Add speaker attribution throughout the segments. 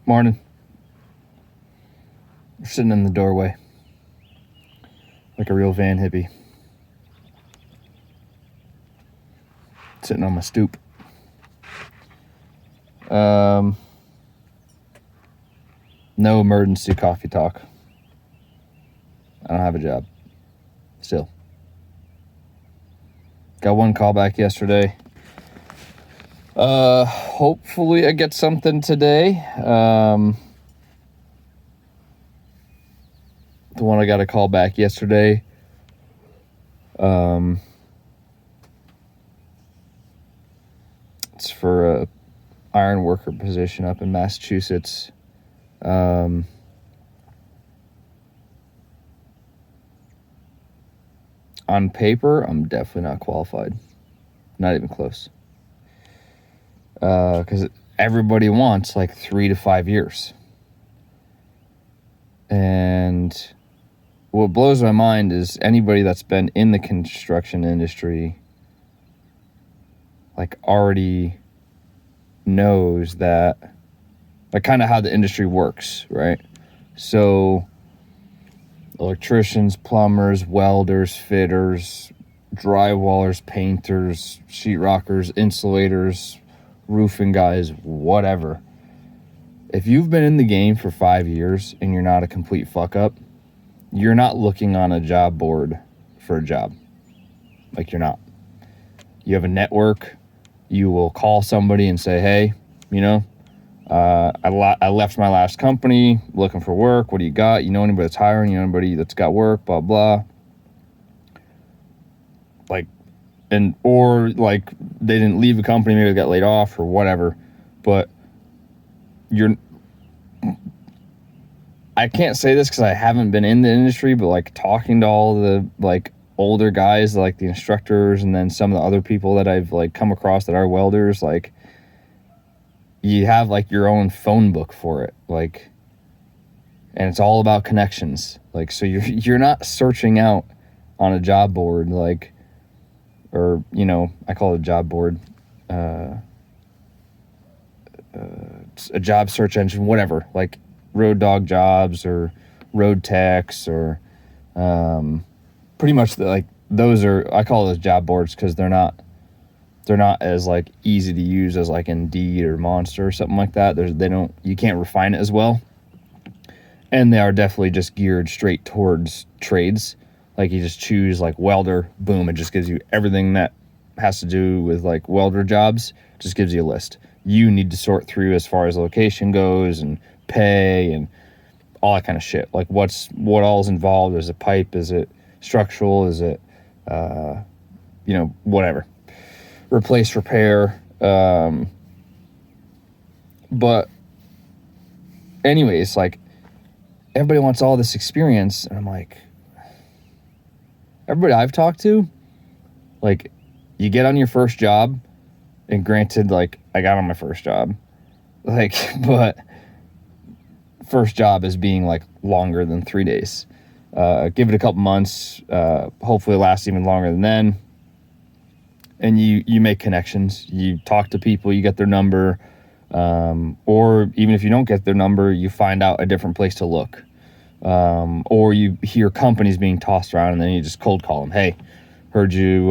Speaker 1: Morning. We're sitting in the doorway like a real van hippie. Sitting on my stoop. No emergency coffee talk. I don't have a job. Still. Got one call back yesterday. Hopefully I get something today. The one I got a call back yesterday. It's for a iron worker position up in Massachusetts. On paper, I'm definitely not qualified. Not even close. Because everybody wants like 3 to 5 years. And what blows my mind is anybody that's been in the construction industry like already knows that, like, kind of how the industry works, right? So electricians, plumbers, welders, fitters, drywallers, painters, sheetrockers, insulators, roofing guys, whatever. If you've been in the game for 5 years and you're not a complete fuck up, you're not looking on a job board for a job. Like, you're not. You have a network. You will call somebody and say, hey, I left my last company looking for work. What do you got? You know anybody that's hiring? You know anybody that's got work? Blah, blah. Or they didn't leave the company, maybe they got laid off or whatever. But I can't say this because I haven't been in the industry, but like talking to all the like older guys, like the instructors, and then some of the other people that I've like come across that are welders, like you have like your own phone book for it, like, and it's all about connections. Like, so you're not searching out on a job board, like, or I call it a job board, a job search engine, whatever, like Road Dog Jobs or Road Techs or pretty much those are, I call those job boards because they're not as like easy to use as like Indeed or Monster or something like that. You can't refine it as well, and they are definitely just geared straight towards trades. Like, you just choose like welder, boom, it just gives you everything that has to do with like welder jobs. Just gives you a list. You need to sort through as far as location goes and pay and all that kind of shit. Like, what all is involved? Is it pipe? Is it structural? Is it whatever, replace, repair. But anyways, like, everybody wants all this experience, and I'm like, everybody I've talked to, like, you get on your first job, and granted, like, I got on my first job, like, but first job is being like longer than 3 days. Give it a couple months, hopefully it lasts even longer than then, and you make connections. You talk to people, you get their number, or even if you don't get their number, you find out a different place to look, or you hear companies being tossed around, and then you just cold call them. Hey, heard you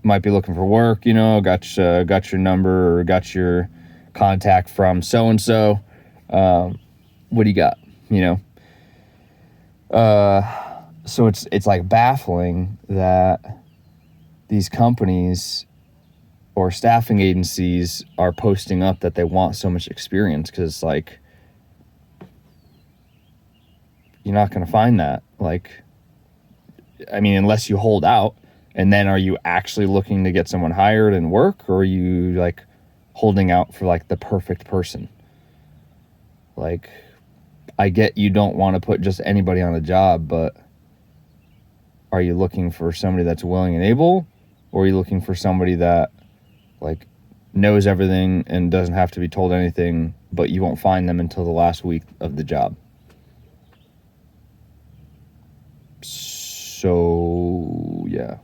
Speaker 1: might be looking for work, got your number or got your contact from so and so. What do you got? So it's like baffling that these companies or staffing agencies are posting up that they want so much experience, because like, you're not going to find that. Like, I mean, unless you hold out, and then are you actually looking to get someone hired and work, or are you like holding out for like the perfect person? Like, I get you don't want to put just anybody on a job, but are you looking for somebody that's willing and able, or are you looking for somebody that like knows everything and doesn't have to be told anything, but you won't find them until the last week of the job? So yeah.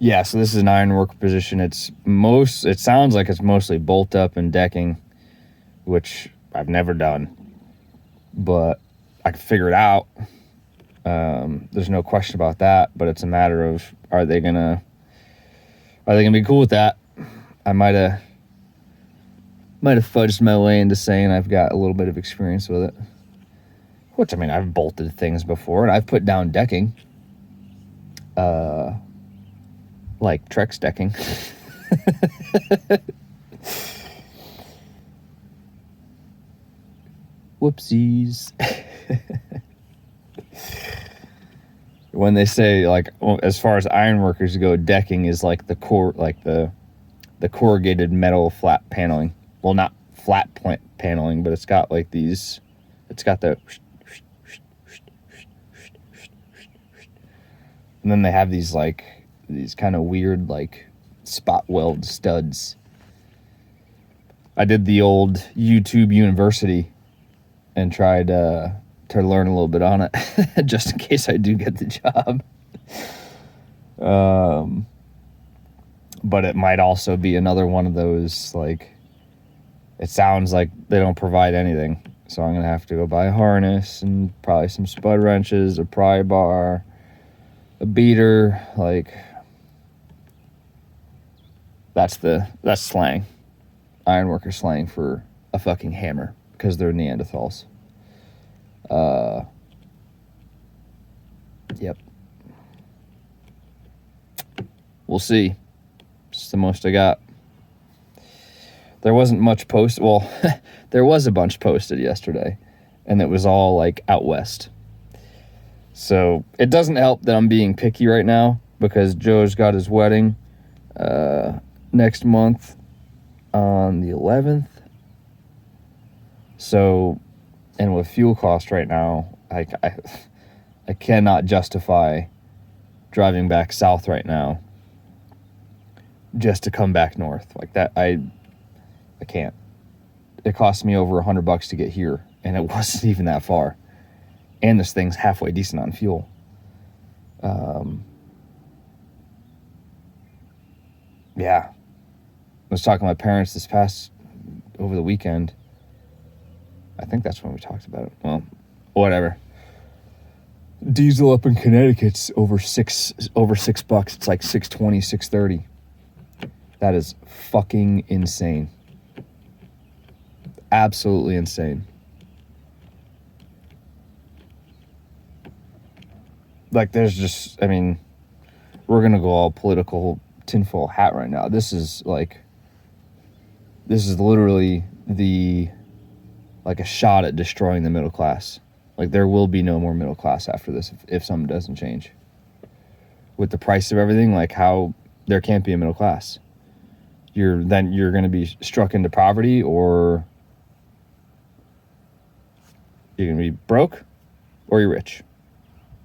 Speaker 1: Yeah, so this is an ironworker position. It sounds like it's mostly bolt up and decking, which I've never done, but I can figure it out. There's no question about that, but it's a matter of, are they gonna be cool with that? I might have fudged my way into saying I've got a little bit of experience with it. Which, I mean, I've bolted things before, and I've put down decking. Like Trex decking. Whoopsies. When they say, like, as far as ironworkers go, decking is like the core, like the corrugated metal flat paneling. Well, not flat paneling, but it's got like these, it's got the, and then they have these kind of weird like spot weld studs. I did the old YouTube University and tried to learn a little bit on it just in case I do get the job. But it might also be another one of those, like, it sounds like they don't provide anything. So I'm going to have to go buy a harness and probably some spud wrenches, a pry bar, a beater. Like, that's slang. Ironworker slang for a fucking hammer, because they're Neanderthals. Yep. We'll see. It's the most I got. There wasn't much posted. Well, there was a bunch posted yesterday, and it was all like out west. So it doesn't help that I'm being picky right now, because Joe's got his wedding next month on the 11th. So, and with fuel cost right now, I cannot justify driving back south right now just to come back north like that. I can't. It cost me over $100 to get here, and it wasn't even that far. And this thing's halfway decent on fuel. Yeah. I was talking to my parents over the weekend. I think that's when we talked about it. Well, whatever. Diesel up in Connecticut's over $6. It's like $6.20, $6.30. That is fucking insane. Absolutely insane. Like, there's just, I mean, we're gonna go all political tinfoil hat right now. This is literally like a shot at destroying the middle class. Like, there will be no more middle class after this if something doesn't change. With the price of everything, like, how there can't be a middle class. You're going to be struck into poverty, or you're going to be broke, or you're rich.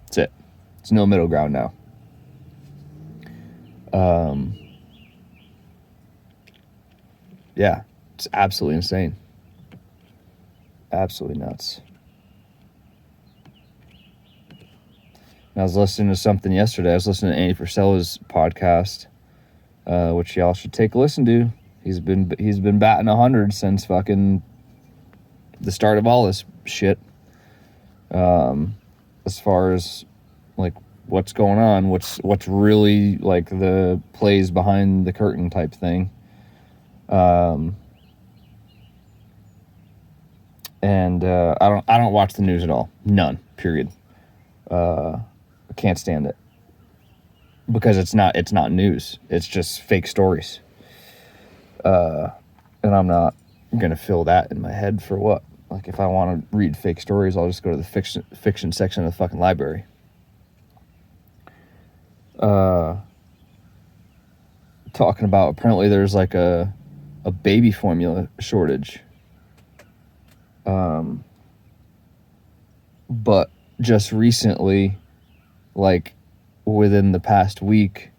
Speaker 1: That's it. There's no middle ground now. Yeah, it's absolutely insane. Absolutely nuts. I was listening to something yesterday. I was listening to Andy Frisella's podcast, which y'all should take a listen to. He's been batting 100 since fucking the start of all this shit. As far as like what's going on, what's really like the plays behind the curtain type thing. And I don't watch the news at all. None. Period. I can't stand it, because it's not news. It's just fake stories. And I'm not gonna fill that in my head for what? Like, if I want to read fake stories, I'll just go to the fiction section of the fucking library. Talking about, apparently there's like a baby formula shortage. But just recently, like within the past week,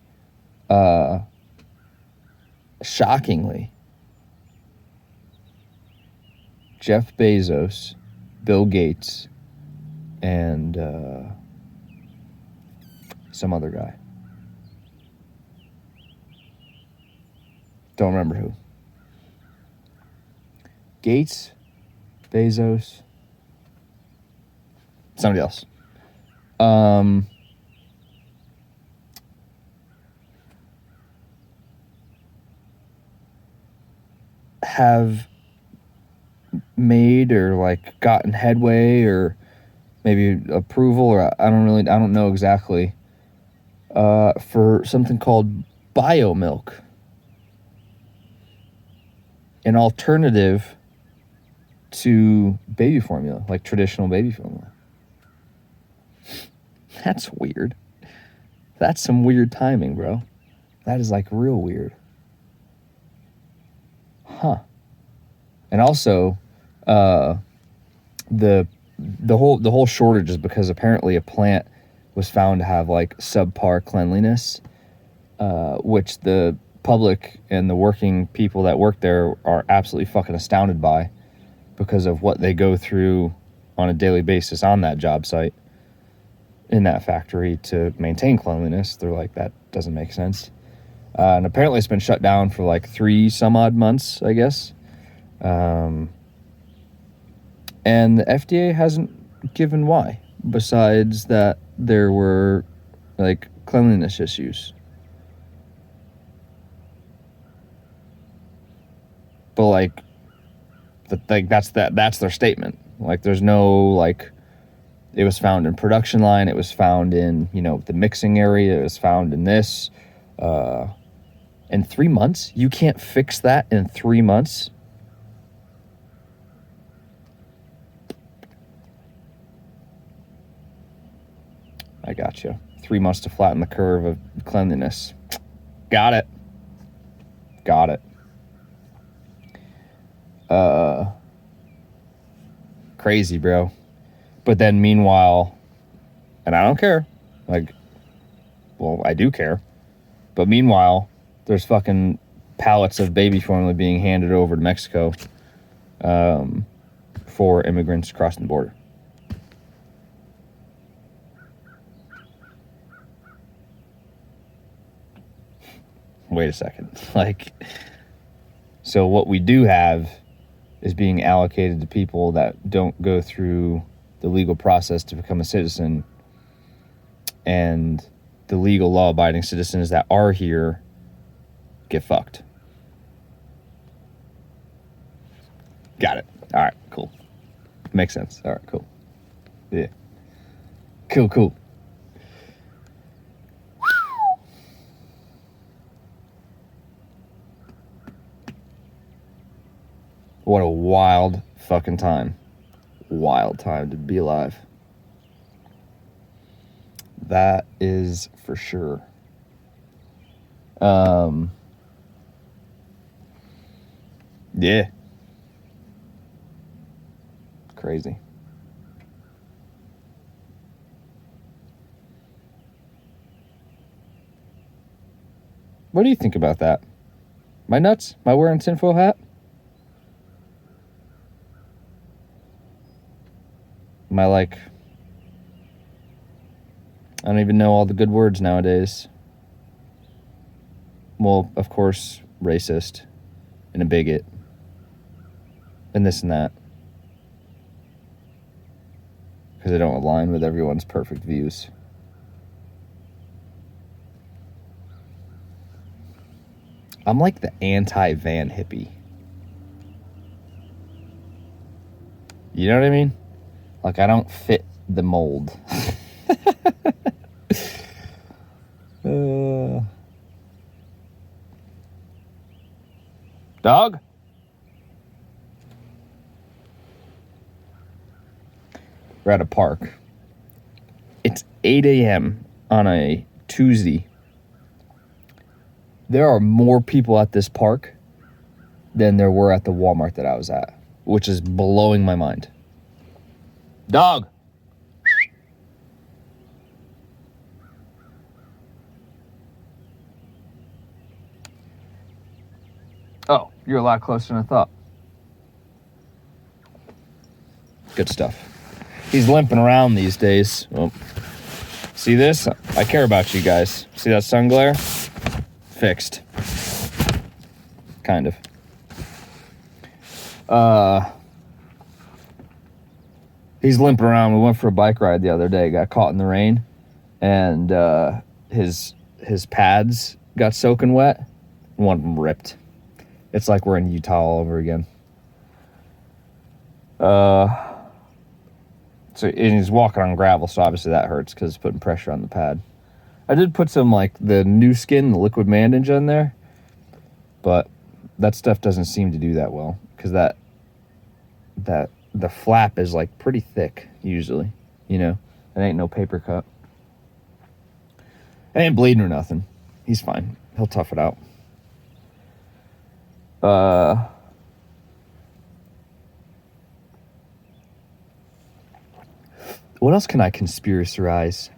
Speaker 1: shockingly, Jeff Bezos, Bill Gates, and some other guy Don't remember who. Gates, Bezos, somebody else. Have made or like gotten headway or maybe approval, or I don't know exactly, for something called biomilk, an alternative to baby formula, like traditional baby formula. That's weird. That's some weird timing, bro. That is like real weird. Huh. And also, the whole shortage is because apparently a plant was found to have like subpar cleanliness, which the public and the working people that work there are absolutely fucking astounded by because of what they go through on a daily basis on that job site in that factory to maintain cleanliness. They're like, that doesn't make sense. And apparently it's been shut down for like 3 some odd months, I guess. And the FDA hasn't given why, besides that there were like cleanliness issues. But like that's their statement. Like there's no like, it was found in production line, it was found in, the mixing area, it was found in this. In 3 months? You can't fix that in 3 months? I got you. 3 months to flatten the curve of cleanliness. Got it. Crazy, bro. But then meanwhile, and I don't care. Like, well, I do care. But meanwhile, there's fucking pallets of baby formula being handed over to Mexico for immigrants crossing the border. Wait a second. Like, so what we do have is being allocated to people that don't go through the legal process to become a citizen, and the legal law-abiding citizens that are here get fucked. Got it. All right, cool. Makes sense. All right, cool. Yeah. Cool. What a wild fucking time. Wild time to be alive. That is for sure. Yeah. Crazy. What do you think about that? Am I nuts? Am I wearing a tinfoil hat? Am I like... I don't even know all the good words nowadays. Well, of course, racist and a bigot and this and that, because they don't align with everyone's perfect views. I'm like the anti-van hippie. You know what I mean? Like, I don't fit the mold. Dog? We're at a park. It's 8 a.m. on a Tuesday. There are more people at this park than there were at the Walmart that I was at, which is blowing my mind. Dog! Oh, you're a lot closer than I thought. Good stuff. He's limping around these days. Oh. See this? I care about you guys. See that sun glare? Fixed. kind of. He's limping around. We went for a bike ride the other day, got caught in the rain, and his pads got soaking wet. One of them ripped. It's like we're in Utah all over again. So and he's walking on gravel, so obviously that hurts because it's putting pressure on the pad. I did put some like the new skin, the liquid bandage in there, but that stuff doesn't seem to do that well because that the flap is like pretty thick usually, you know. It ain't no paper cut. It ain't bleeding or nothing. He's fine. He'll tough it out. What else can I conspiracize?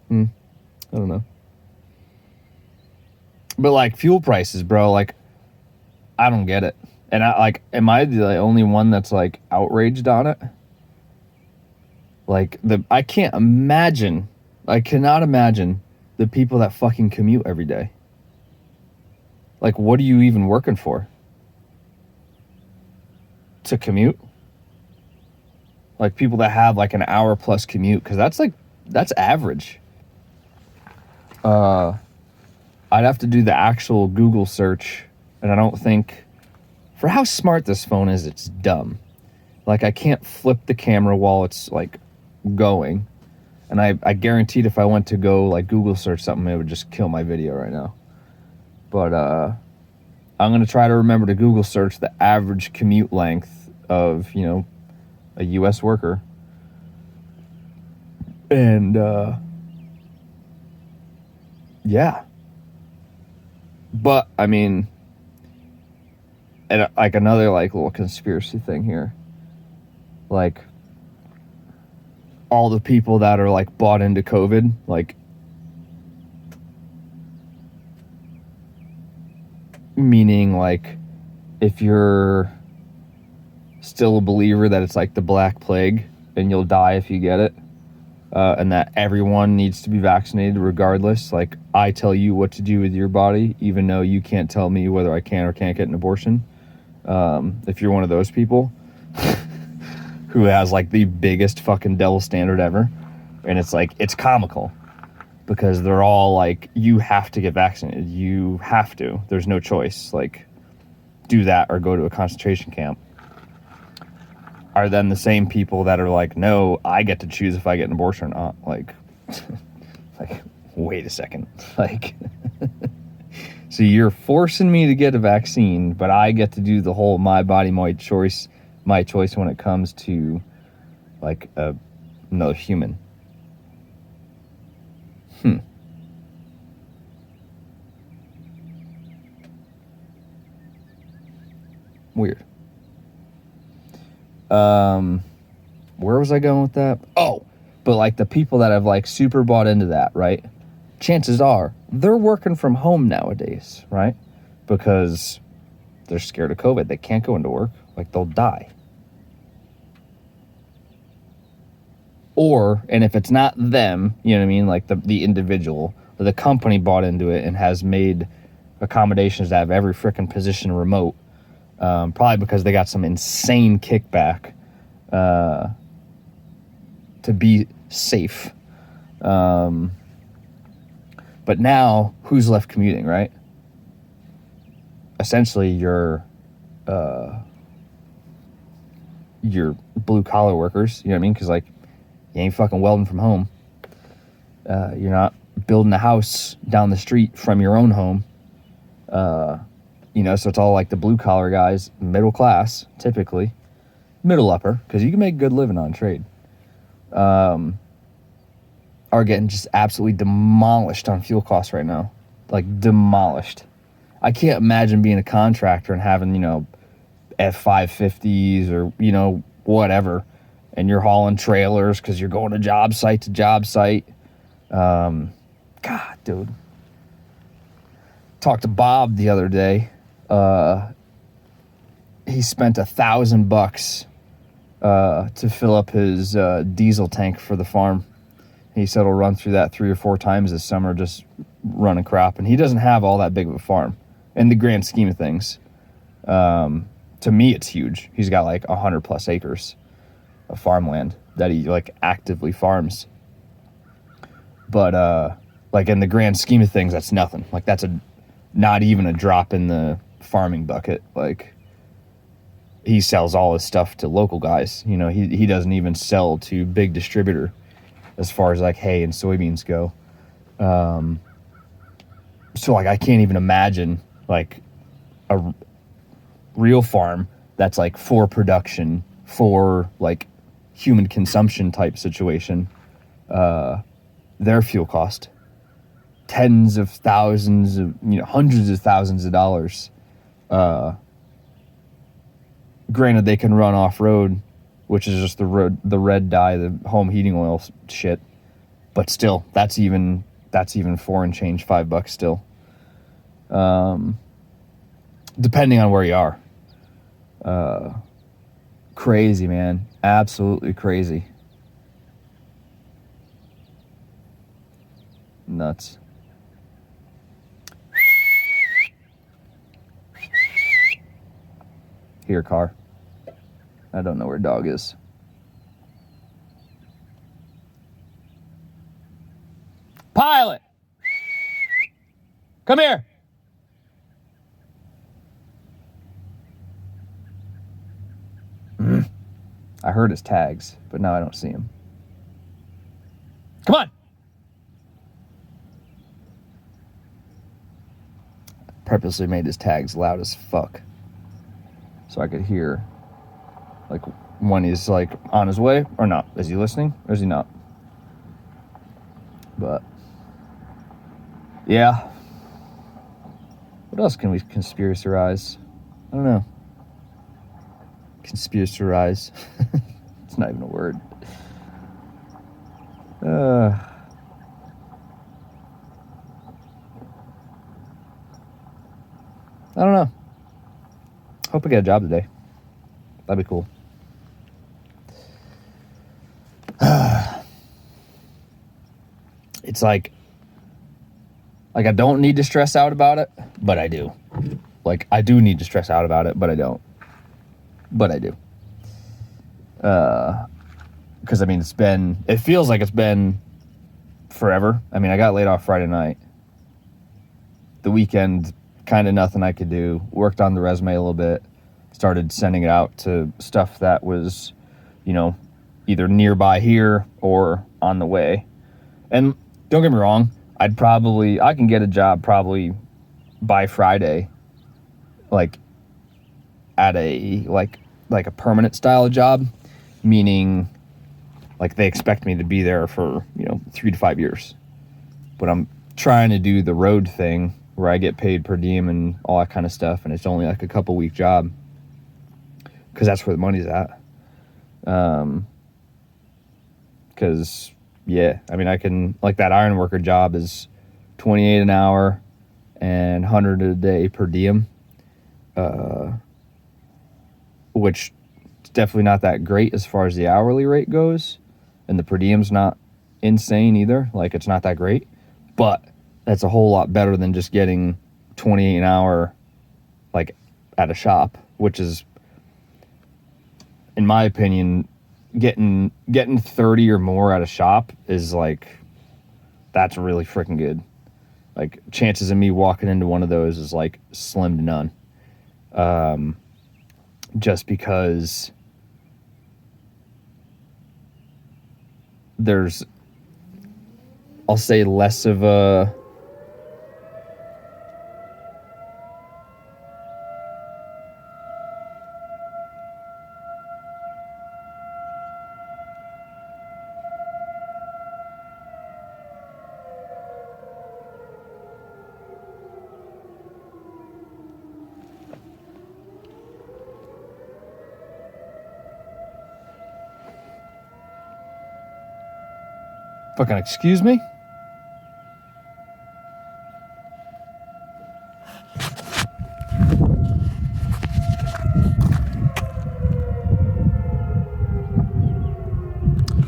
Speaker 1: I don't know. But like fuel prices, bro, like I don't get it. And am I the only one that's like outraged on it? Like I cannot imagine the people that fucking commute every day. Like, what are you even working for? To commute? Like people that have like an hour plus commute, because that's average. I'd have to do the actual Google search, and I don't think, for how smart this phone is, it's dumb. Like I can't flip the camera while it's like going, and I guaranteed if I went to go like Google search something, it would just kill my video right now. But I'm gonna try to remember to Google search the average commute length of, you know, a U.S. worker, and yeah. But I mean, and like another like little conspiracy thing here, like all the people that are like bought into COVID, like meaning like if you're still a believer that it's like the Black Plague and you'll die if you get it, and that everyone needs to be vaccinated regardless. Like I tell you what to do with your body, even though you can't tell me whether I can or can't get an abortion. If you're one of those people who has like the biggest fucking double standard ever, and it's like, it's comical because they're all like, you have to get vaccinated. You have to. There's no choice. Like, do that or go to a concentration camp. Are then the same people that are like, no, I get to choose if I get an abortion or not. Like, like, wait a second. Like, so you're forcing me to get a vaccine, but I get to do the whole my body, my choice when it comes to like another human. Weird. Where was I going with that? Oh, but like the people that have like super bought into that, right? Chances are they're working from home nowadays, right? Because they're scared of COVID. They can't go into work. Like they'll die. Or, and if it's not them, you know what I mean? Like the individual, or the company bought into it and has made accommodations to have every freaking position remote. Probably because they got some insane kickback to be safe. But now, who's left commuting, right? Essentially, your blue-collar workers, you know what I mean? Because, like, you ain't fucking welding from home. You're not building a house down the street from your own home. You know, so it's all like the blue-collar guys, middle class, typically. Middle upper, because you can make a good living on trade. Are getting just absolutely demolished on fuel costs right now. Like, demolished. I can't imagine being a contractor and having, you know, F-550s or, you know, whatever, and you're hauling trailers because you're going to job site to job site. God, dude. Talked to Bob the other day. He spent $1,000 to fill up his diesel tank for the farm. He said he'll run through that 3 or 4 times this summer, just run a crop, and he doesn't have all that big of a farm in the grand scheme of things. To me, it's huge. He's got like 100 plus acres of farmland that he like actively farms. But like in the grand scheme of things, that's nothing. Like that's not even a drop in the farming bucket. Like he sells all his stuff to local guys. You know, he doesn't even sell to big distributor as far as like hay and soybeans go. So like I can't even imagine like a real farm that's like for production, for like human consumption type situation. Their fuel cost tens of thousands of, you know, hundreds of thousands of dollars. Granted, they can run off road, which is just the red dye, the home heating oil shit. But still, that's even $4 and change, $5 still. Depending on where you are. Crazy, man. Absolutely crazy. Nuts. Here, car. I don't know where dog is. Pilot! Come here! I heard his tags, but now I don't see him. Come on! Purposely made his tags loud as fuck so I could hear like when he's like on his way or not. Is he listening or is he not? But yeah, what else can we conspiracize? I don't know. Conspiracize. It's not even a word. I don't know. Hope I get a job today. That'd be cool. It's like I don't need to stress out about it, but I do. Like I do need to stress out about it, but I don't. But I do. Because I mean, it feels like it's been forever. I mean, I got laid off Friday night. The weekend, kind of nothing I could do. Worked on the resume a little bit. Started sending it out to stuff that was, you know, either nearby here or on the way. And don't get me wrong, I can get a job probably by Friday, like at a like a permanent style job, meaning like they expect me to be there for, you know, 3 to 5 years. But I'm trying to do the road thing where I get paid per diem and all that kind of stuff, and it's only like a couple week job because that's where the money's at. Because yeah, I mean, I can, like that iron worker job is $28 an hour and $100 a day per diem, which is definitely not that great as far as the hourly rate goes, and the per diem's not insane either. Like it's not that great, but that's a whole lot better than just getting $28 an hour like at a shop, which is, in my opinion, getting 30 or more at a shop is like, that's really freaking good. Like chances of me walking into one of those is like slim to none. Just because there's, I'll say, less of a fucking excuse me?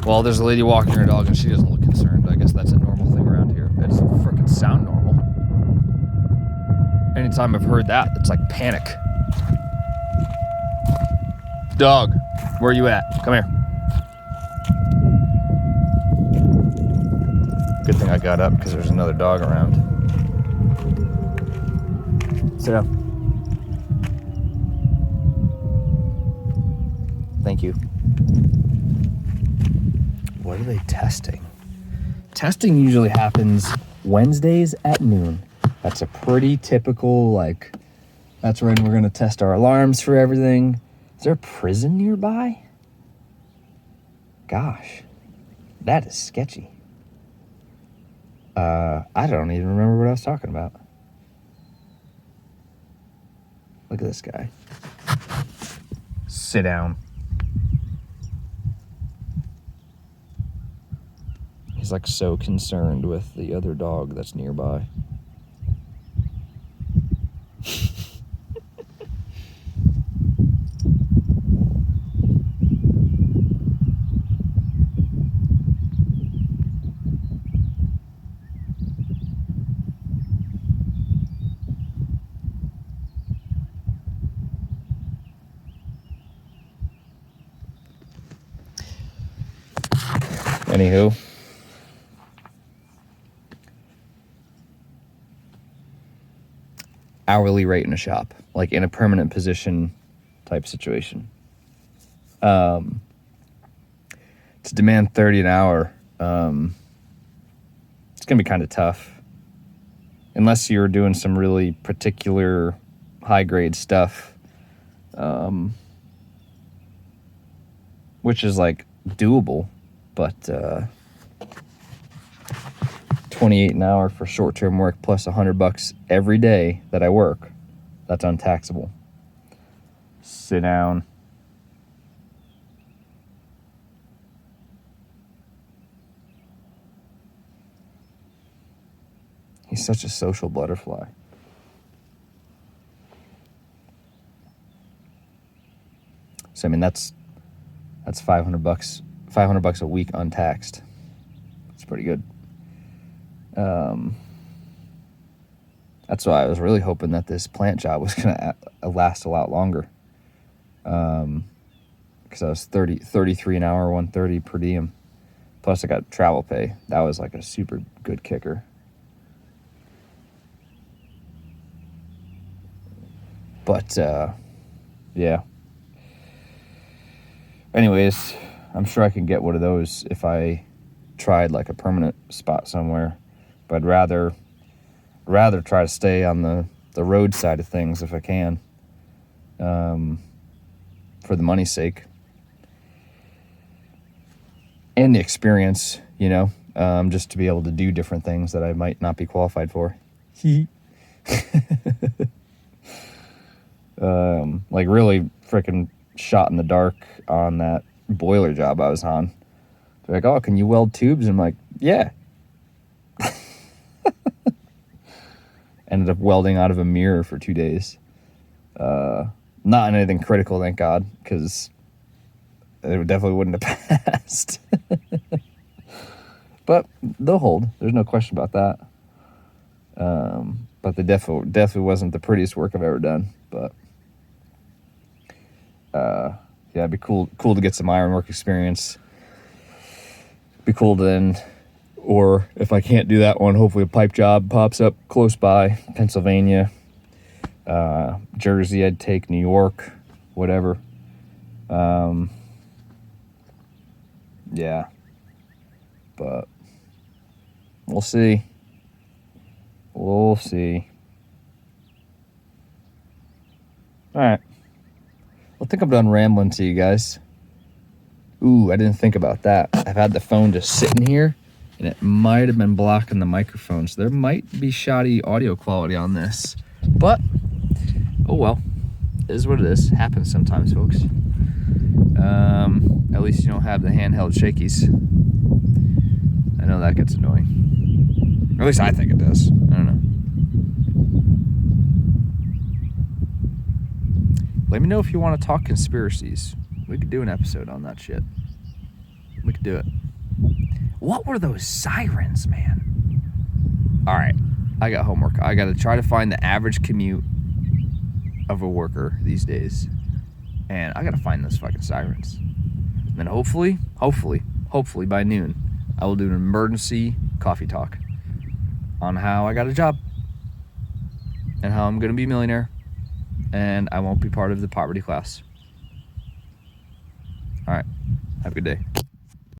Speaker 1: Well, there's a lady walking her dog and she doesn't look concerned. I guess that's a normal thing around here. It doesn't freaking sound normal. time I've heard that. It's like panic. Dog, where are you at? Come here. Good thing I got up because there's another dog around. Sit down. Thank you. What are they testing? Testing usually happens Wednesdays at noon. That's a pretty typical, like, that's when we're going to test our alarms for everything. Is there a prison nearby? Gosh, that is sketchy. I don't even remember what I was talking about. Look at this guy. Sit down. He's like so concerned with the other dog that's nearby. Anywho. Hourly rate in a shop, like in a permanent position type situation. To demand 30 an hour, it's gonna be kind of tough. Unless you're doing some really particular high grade stuff, which is like doable, but 28 an hour for short-term work plus $100 every day that I work, that's untaxable. Sit down. He's such a social butterfly. So I mean that's $500 a week untaxed. It's pretty good. That's why I was really hoping that this plant job was going to last a lot longer. Because I was 33 an hour, 130 per diem. Plus I got travel pay. That was like a super good kicker. But, yeah. Anyways, I'm sure I can get one of those if I tried like a permanent spot somewhere. But I'd rather try to stay on the road side of things if I can, for the money's sake and the experience, you know, just to be able to do different things that I might not be qualified for. Like really freaking shot in the dark on that boiler job I was on. They're like, oh, can you weld tubes? And I'm like, yeah. Ended up welding out of a mirror for 2 days. Not anything critical, thank God, because it definitely wouldn't have passed. But they'll hold. There's no question about that. But the definitely wasn't the prettiest work I've ever done. But yeah, it'd be cool to get some ironwork experience. Be cool to then, or if I can't do that one, hopefully a pipe job pops up close by, Pennsylvania, Jersey, I'd take New York, whatever. Yeah, but we'll see. We'll see. All right. I think I'm done rambling to you guys. Ooh, I didn't think about that. I've had the phone just sitting here, and it might have been blocking the microphone, so there might be shoddy audio quality on this. But, oh well. It is what it is. Happens sometimes, folks. At least you don't have the handheld shakies. I know that gets annoying. Or at least I think it does. I don't know. Let me know if you want to talk conspiracies. We could do an episode on that shit. We could do it. What were those sirens, man? All right. I got homework. I got to try to find the average commute of a worker these days. And I got to find those fucking sirens. And then hopefully by noon, I will do an emergency coffee talk on how I got a job and how I'm going to be a millionaire and I won't be part of the poverty class. All right. Have a good day.